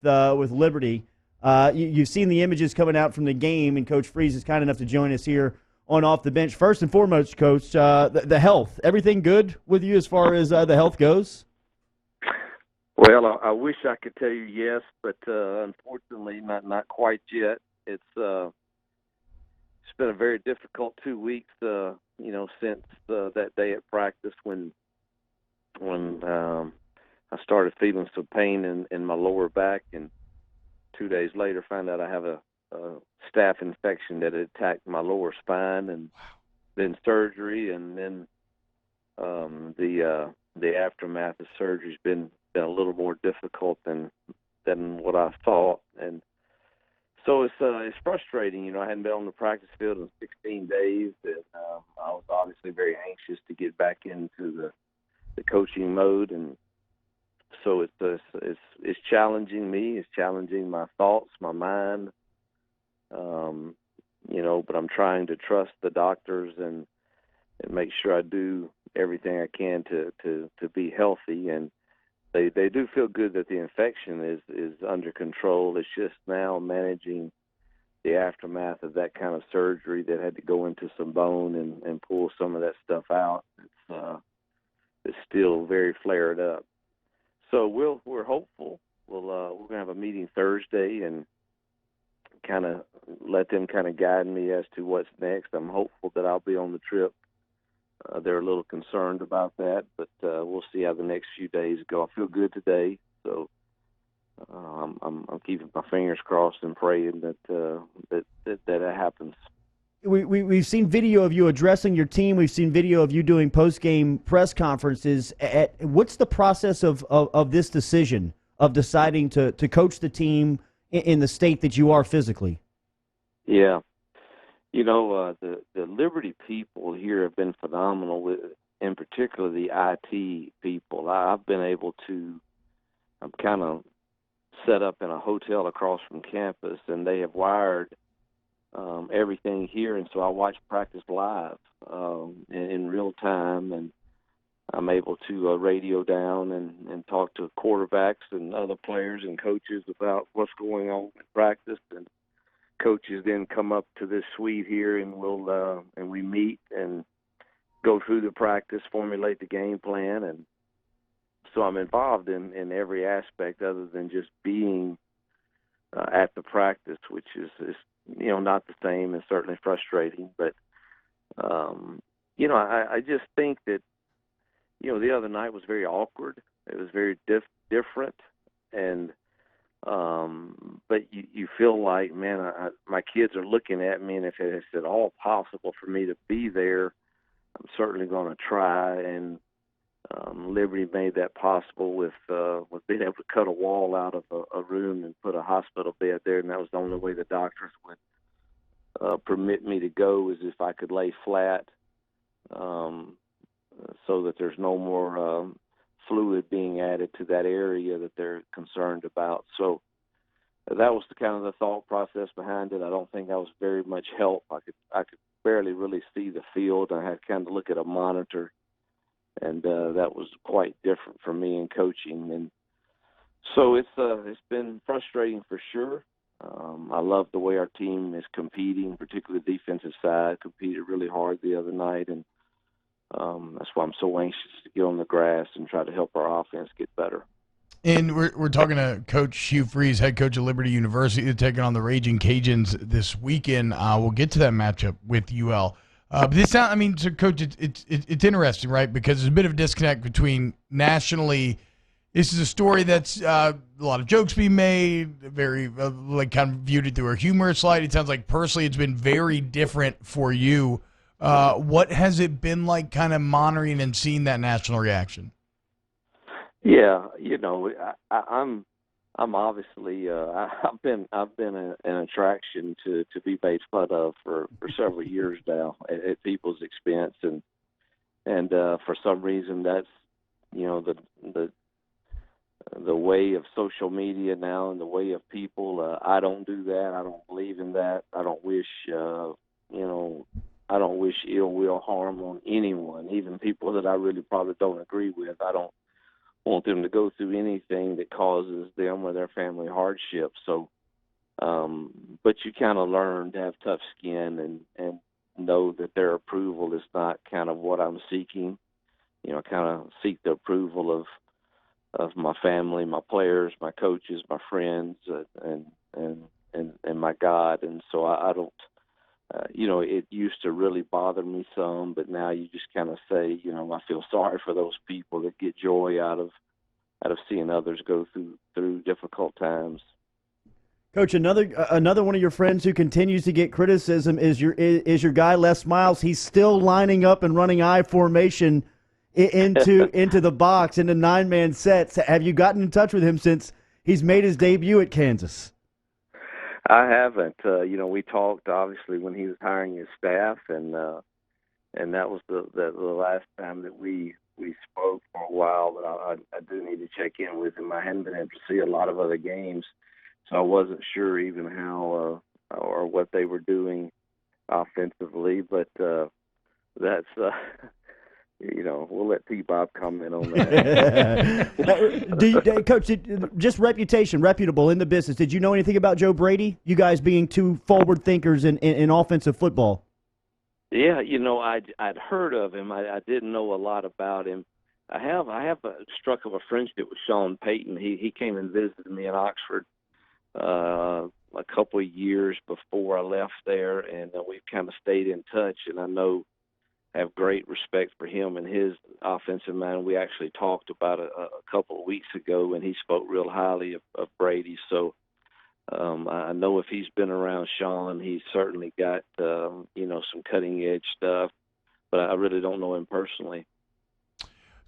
with Liberty. You've seen the images coming out from the game, and Coach Freeze is kind enough to join us here on Off the Bench. First and foremost, Coach, the health. Everything good with you as far as the health goes? Well, I wish I could tell you yes, but unfortunately, not quite yet. It's been a very difficult 2 weeks, since that day at practice when I started feeling some pain in my lower back, and 2 days later found out I have a staph infection that had attacked my lower spine, and then surgery, and then the aftermath of surgery's been a little more difficult than what I thought, and so it's frustrating. I hadn't been on the practice field in 16 days, and I was obviously very anxious to get back into the coaching mode, and so it's challenging me. It's challenging my thoughts, my mind. But I'm trying to trust the doctors and make sure I do everything I can to be healthy. And they do feel good that the infection is under control. It's just now managing the aftermath of that kind of surgery that had to go into some bone and pull some of that stuff out. It's still very flared up. So we're hopeful. We're going to have a meeting Thursday and kind of let them kind of guide me as to what's next. I'm hopeful that I'll be on the trip. They're a little concerned about that, but we'll see how the next few days go. I feel good today, so I'm keeping my fingers crossed and praying that happens. We've seen video of you addressing your team. We've seen video of you doing post-game press conferences. What's the process of this decision of deciding to coach the team in the state that you are physically? Yeah. The Liberty people here have been phenomenal, in particular the IT people. I'm kind of set up in a hotel across from campus, and they have wired everything here, and so I watch practice live in real time, and I'm able to radio down and talk to quarterbacks and other players and coaches about what's going on in practice. And coaches then come up to this suite here, and we meet and go through the practice, formulate the game plan, and so I'm involved in every aspect other than just being at the practice, which is not the same and certainly frustrating. But I just think that the other night was very awkward. It was very different, and but you feel like, man, my kids are looking at me, and if it's at all possible for me to be there, I'm certainly going to try. And Liberty made that possible with being able to cut a wall out of a room and put a hospital bed there, and that was the only way the doctors would permit me to go, is if I could lay flat, so that there's no more fluid being added to that area that they're concerned about. So that was the thought process behind it. I don't think I was very much help. I could barely really see the field. I had to kind of look at a monitor, and that was quite different for me in coaching. And so it's been frustrating for sure. I love the way our team is competing, particularly the defensive side. Competed really hard the other night, and that's why I'm so anxious to get on the grass and try to help our offense get better. And we're talking to Coach Hugh Freeze, head coach of Liberty University, they're taking on the Raging Cajuns this weekend. We'll get to that matchup with UL. But so Coach, it's interesting, right? Because there's a bit of a disconnect between nationally. This is a story that's a lot of jokes being made, very kind of viewed it through a humorous light. It sounds like personally it's been very different for you. What has it been like, kind of monitoring and seeing that national reaction? Yeah, I'm obviously I've been an attraction to be made fun of for several years now at people's expense, and for some reason that's the way of social media now and the way of people. I don't do that. I don't believe in that. I don't wish I don't wish ill will, harm on anyone, even people that I really probably don't agree with. I don't want them to go through anything that causes them or their family hardship. So, but you kind of learn to have tough skin and know that their approval is not kind of what I'm seeking. I kind of seek the approval of my family, my players, my coaches, my friends, and my God. And so I don't, it used to really bother me some, but now you just kind of say, I feel sorry for those people that get joy out of seeing others go through difficult times. Coach, another one of your friends who continues to get criticism is your guy Les Miles. He's still lining up and running I formation into the box into 9-man sets. Have you gotten in touch with him since he's made his debut at Kansas? I haven't. We talked obviously when he was hiring his staff, and that was the last time that we spoke for a while. But I do need to check in with him. I hadn't been able to see a lot of other games, so I wasn't sure even how or what they were doing offensively. But that's we'll let T-Bob comment on that. Coach, just reputable in the business. Did you know anything about Joe Brady? You guys being two forward thinkers in offensive football. Yeah, I'd heard of him. I didn't know a lot about him. I have struck up a friendship with Sean Payton. He came and visited me in Oxford a couple of years before I left there, and we've kind of stayed in touch. And I have great respect for him and his offensive mind. We actually talked about a couple of weeks ago, and he spoke real highly of Brady. So I know if he's been around Sean, he's certainly got some cutting edge stuff, but I really don't know him personally.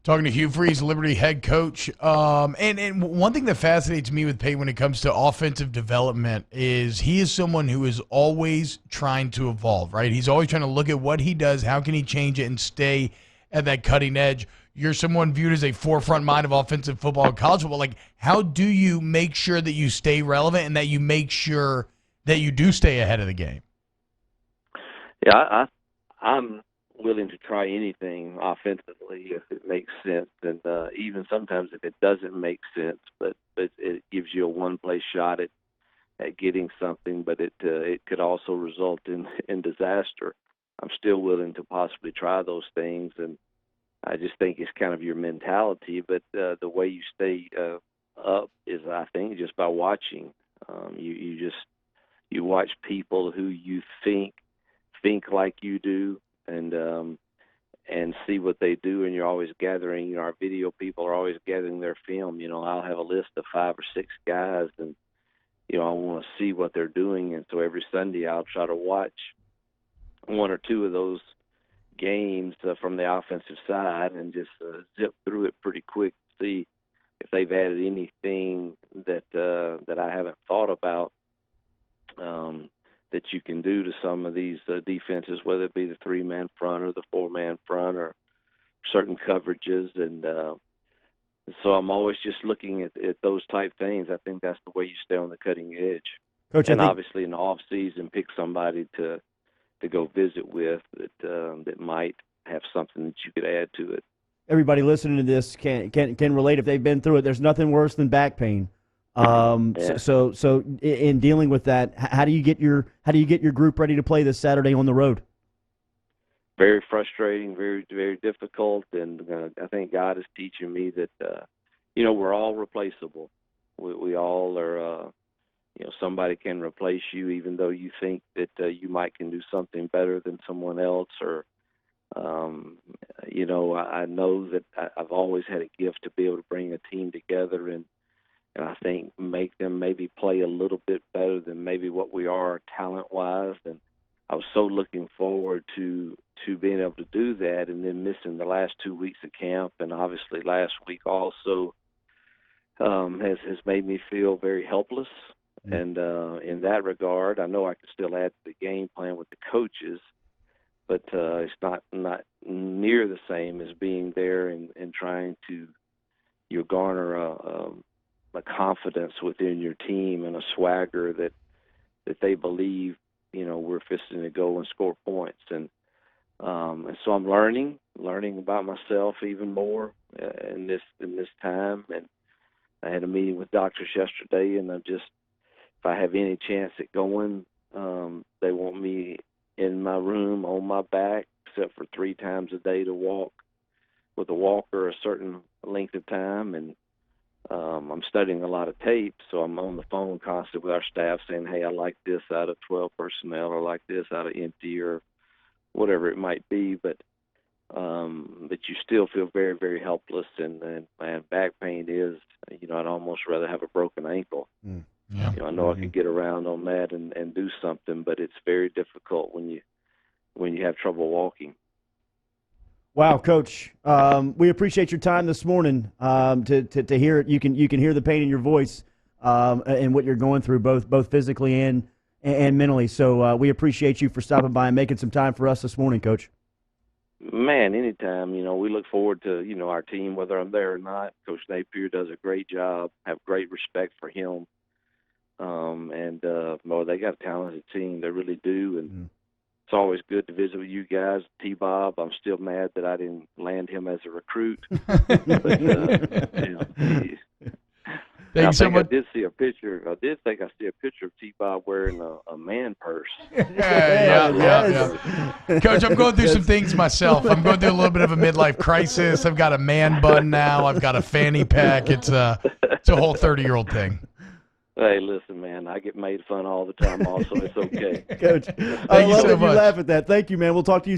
Talking to Hugh Freeze, Liberty head coach. And one thing that fascinates me with Payton when it comes to offensive development is he is someone who is always trying to evolve, right? He's always trying to look at what he does, how can he change it and stay at that cutting edge. You're someone viewed as a forefront mind of offensive football and college football. Like, how do you make sure that you stay relevant and that you make sure that you do stay ahead of the game? Yeah, I'm willing to try anything offensively if it makes sense, and even sometimes if it doesn't make sense, but it gives you a one-play shot at getting something, but it could also result in disaster. I'm still willing to possibly try those things, and I just think it's kind of your mentality. But the way you stay up is, I think, just by watching. You watch people who you think like you do, and see what they do, and you're always gathering. Our video people are always gathering their film. I'll have a list of 5 or 6 guys, and I want to see what they're doing, and so every Sunday I'll try to watch 1 or 2 of those games from the offensive side and just zip through it pretty quick to see if they've added anything that I haven't thought about. That you can do to some of these defenses, whether it be the 3-man front or the 4-man front or certain coverages. And so I'm always just looking at those type things. I think that's the way you stay on the cutting edge. Coach, and obviously in the off season, pick somebody to go visit with that might have something that you could add to it. Everybody listening to this can relate if they've been through it. There's nothing worse than back pain. Yeah. So in dealing with that, how do you get your group ready to play this Saturday on the road? Very frustrating, very, very difficult, and I think God is teaching me that we're all replaceable. We all are. Somebody can replace you, even though you think that you might can do something better than someone else, or I know that I've always had a gift to be able to bring a team together and I think make them maybe play a little bit better than maybe what we are talent-wise. And I was so looking forward to being able to do that, and then missing the last 2 weeks of camp, and obviously last week also has made me feel very helpless. And in that regard, I know I can still add to the game plan with the coaches, but it's not near the same as being there and trying to garner a confidence within your team and a swagger that they believe we're fisting to go and score points. And And so I'm learning about myself even more in this time. And I had a meeting with doctors yesterday, and if I have any chance at going, they want me in my room on my back, except for 3 times a day to walk with a walker a certain length of time. And I'm studying a lot of tape, so I'm on the phone constantly with our staff saying, hey, I like this out of 12 personnel, or like this out of empty, or whatever it might be. But you still feel very, very helpless. And man, back pain is, I'd almost rather have a broken ankle. Mm. Yeah. I know I could get around on that and do something, but it's very difficult when you have trouble walking. Wow, Coach, we appreciate your time this morning. To hear it, you can hear the pain in your voice and what you're going through, both physically and mentally. So we appreciate you for stopping by and making some time for us this morning, Coach. Man, anytime. We look forward to our team, whether I'm there or not. Coach Napier does a great job. Have great respect for him. Well, they got a talented team. They really do. And it's always good to visit with you guys. T-Bob, I'm still mad that I didn't land him as a recruit. Thanks so much. I did see a picture. I did think I see a picture of T-Bob wearing a man purse. Yeah. Coach, I'm going through some things myself. I'm going through a little bit of a midlife crisis. I've got a man bun now. I've got a fanny pack. It's a whole 30-year-old thing. Hey, listen, man, I get made fun all the time also. It's okay. Coach, I love that you laugh at that. Thank you, man. We'll talk to you